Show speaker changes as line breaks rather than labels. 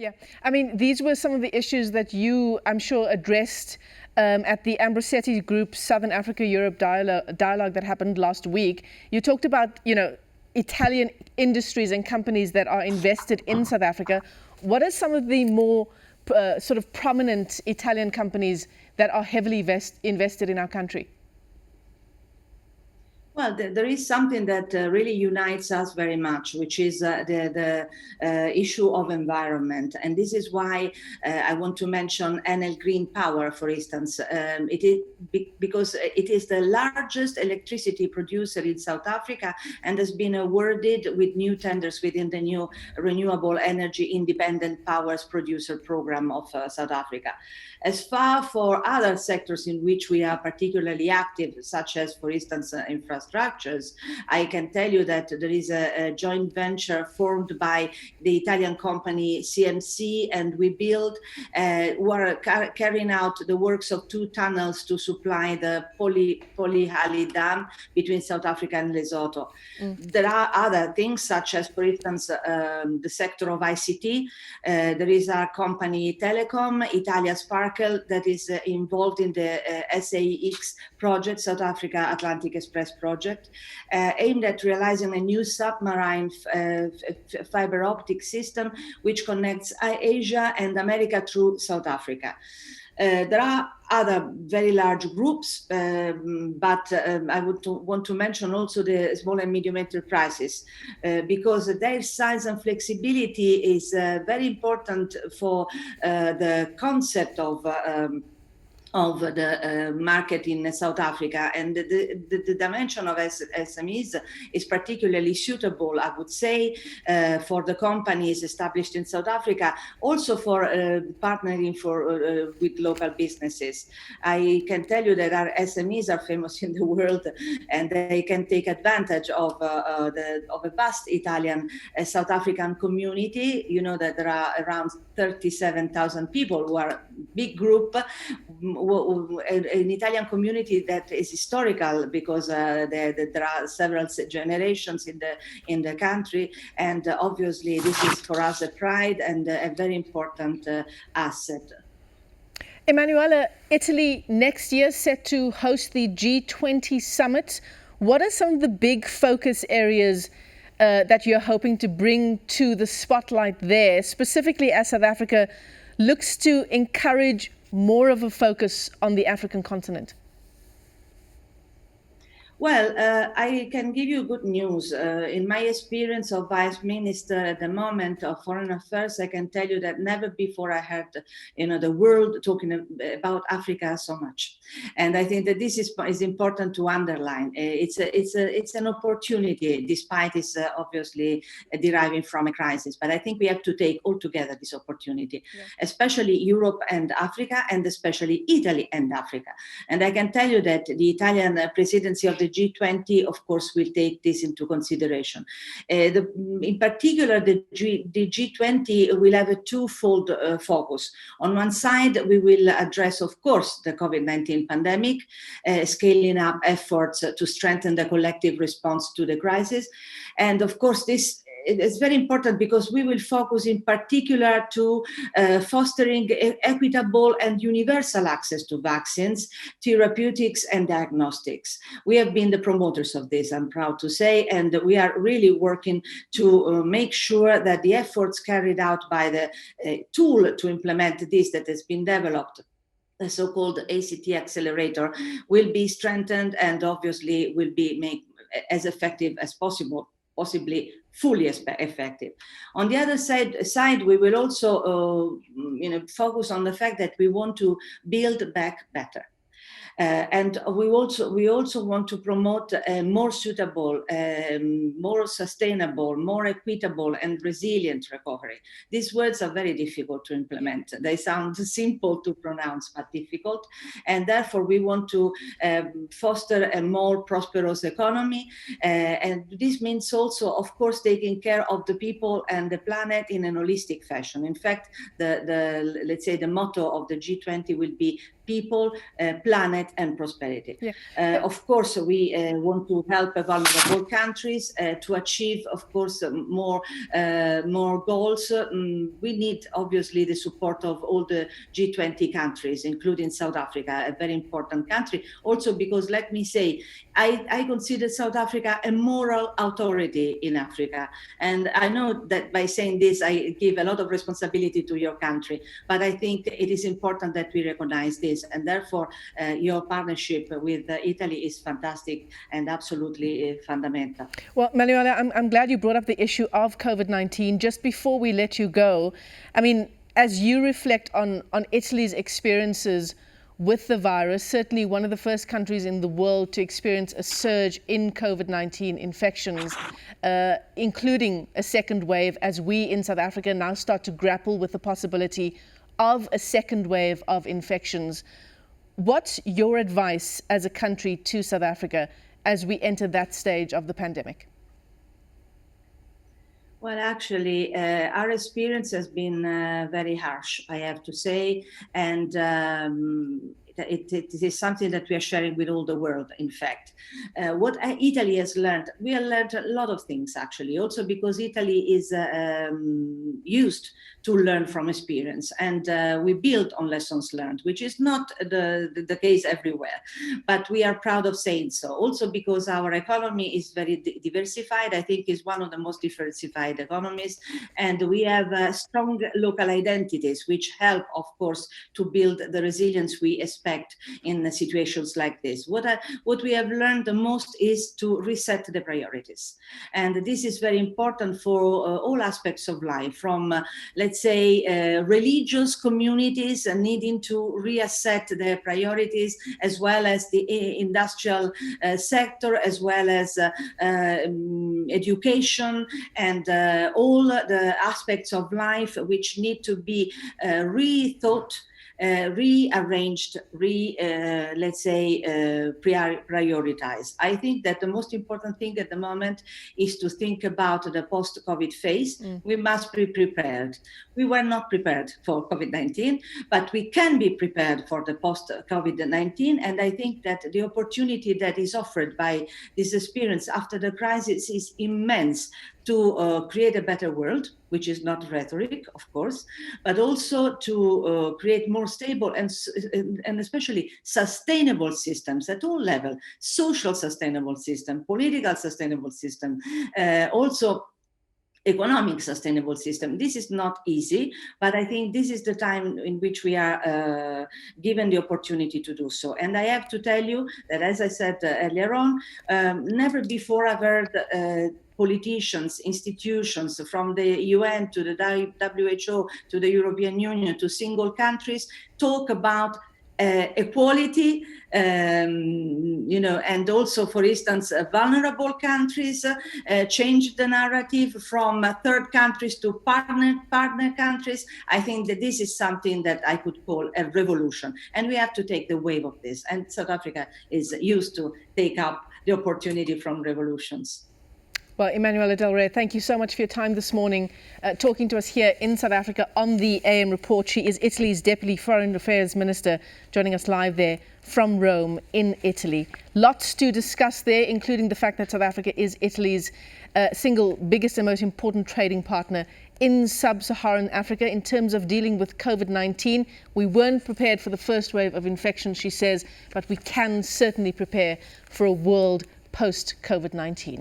Yeah, I mean, these were some of the issues that you, I'm sure, addressed at the Ambrosetti Group Southern Africa Europe dialogue that happened last week. You talked about, Italian industries and companies that are invested in South Africa. What are some of the more sort of prominent Italian companies that are heavily invested in our country?
Well, there is something that really unites us very much, which is the issue of environment. And this is why I want to mention Enel Green Power, for instance. It is because it is the largest electricity producer in South Africa and has been awarded with new tenders within the new Renewable Energy Independent Powers Producer Program of South Africa. As far for other sectors in which we are particularly active, such as, for instance, infrastructures, I can tell you that there is a joint venture formed by the Italian company CMC, and we are carrying out the works of 2 tunnels to supply the Polyhali Dam between South Africa and Lesotho. There are other things, such as, for instance, the sector of ICT. There is our company Telecom, Italia Sparkle, that is involved in the SAX project, South Africa Atlantic Express project, aimed at realizing a new submarine fiber optic system which connects Asia and America through South Africa. There are other very large groups, but I would want to mention also the small and medium enterprises, because their size and flexibility is very important for the concept of the market in South Africa, and the dimension of SMEs is particularly suitable, I would say, for the companies established in South Africa, also for partnering with local businesses. I can tell you that our SMEs are famous in the world, and they can take advantage of a vast Italian South African community. You know that there are around 37,000 people who are a big group, an Italian community that is historical because there are several generations in the country, and obviously this is for us a pride and a very important asset.
Emanuela, Italy next year set to host the G20 summit. What are some of the big focus areas that you're hoping to bring to the spotlight there, specifically as South Africa looks to encourage more of a focus on the African continent?
Well, I can give you good news. In my experience of Vice Minister at the moment of Foreign Affairs, I can tell you that never before I heard, the world talking about Africa so much. And I think that this is important to underline. It's an opportunity, despite it's obviously deriving from a crisis. But I think we have to take altogether this opportunity, especially Europe and Africa, and especially Italy and Africa. And I can tell you that the Italian presidency of the G20, of course, will take this into consideration. In particular, the G20 will have a twofold focus. On one side, we will address, of course, the COVID-19 pandemic, scaling up efforts to strengthen the collective response to the crisis. And of course, this is very important because we will focus in particular to fostering equitable and universal access to vaccines, therapeutics, and diagnostics. We have been the promoters of this, I'm proud to say, and we are really working to make sure that the efforts carried out by the tool to implement this that has been developed, the so-called ACT accelerator, will be strengthened and obviously will be made as effective as possible, possibly fully effective. On the other side, we will also focus on the fact that we want to build back better. And we also want to promote a more suitable, more sustainable, more equitable and resilient recovery. These words are very difficult to implement. They sound simple to pronounce, but difficult. And therefore, we want to foster a more prosperous economy. And this means also, of course, taking care of the people and the planet in an holistic fashion. In fact, let's say the motto of the G20 will be people, planet, and prosperity.
Yeah.
Of course, we want to help vulnerable countries to achieve, of course, more goals. We need, obviously, the support of all the G20 countries, including South Africa, a very important country. Also because, let me say, I consider South Africa a moral authority in Africa. And I know that by saying this, I give a lot of responsibility to your country, but I think it is important that we recognize this. And therefore, your partnership with Italy is fantastic and absolutely fundamental.
Well, Emanuela, I'm glad you brought up the issue of COVID-19. Just before we let you go, I mean, as you reflect on Italy's experiences with the virus, certainly one of the first countries in the world to experience a surge in COVID-19 infections, including a second wave, as we in South Africa now start to grapple with the possibility of a second wave of infections. What's your advice as a country to South Africa as we enter that stage of the pandemic?
Well, actually, our experience has been very harsh, I have to say, and it is something that we are sharing with all the world, in fact. What Italy has learned, we have learned a lot of things, actually, also because Italy is used to learn from experience, and we build on lessons learned, which is not the case everywhere, but we are proud of saying so. Also because our economy is very diversified. I think is one of the most diversified economies, and we have strong local identities, which help, of course, to build the resilience we expect in situations like this. What we have learned the most is to reset the priorities, and this is very important for all aspects of life, from let's say religious communities needing to reasset their priorities, as well as the industrial sector, as well as education, and all the aspects of life which need to be rethought, rearranged, let's say, prioritized. I think that the most important thing at the moment is to think about the post-COVID phase. We must be prepared. We were not prepared for COVID-19, but we can be prepared for the post-COVID-19. And I think that the opportunity that is offered by this experience after the crisis is immense to create a better world, which is not rhetoric, of course, but also to create more stable and especially sustainable systems at all levels, social sustainable system, political sustainable system, also economic sustainable system. This is not easy, but I think this is the time in which we are given the opportunity to do so. And I have to tell you that, as I said earlier on, never before I've heard politicians, institutions, from the UN to the WHO to the European Union to single countries, talk about equality, and also, for instance, vulnerable countries, change the narrative from third countries to partner countries. I think that this is something that I could call a revolution, and we have to take the wave of this. And South Africa is used to take up the opportunity from revolutions.
Well, Emanuela Del Re, thank you so much for your time this morning, talking to us here in South Africa on the AM Report. She is Italy's Deputy Foreign Affairs Minister, joining us live there from Rome in Italy. Lots to discuss there, including the fact that South Africa is Italy's single biggest and most important trading partner in sub-Saharan Africa in terms of dealing with COVID-19. We weren't prepared for the first wave of infection, she says, but we can certainly prepare for a world post-COVID-19.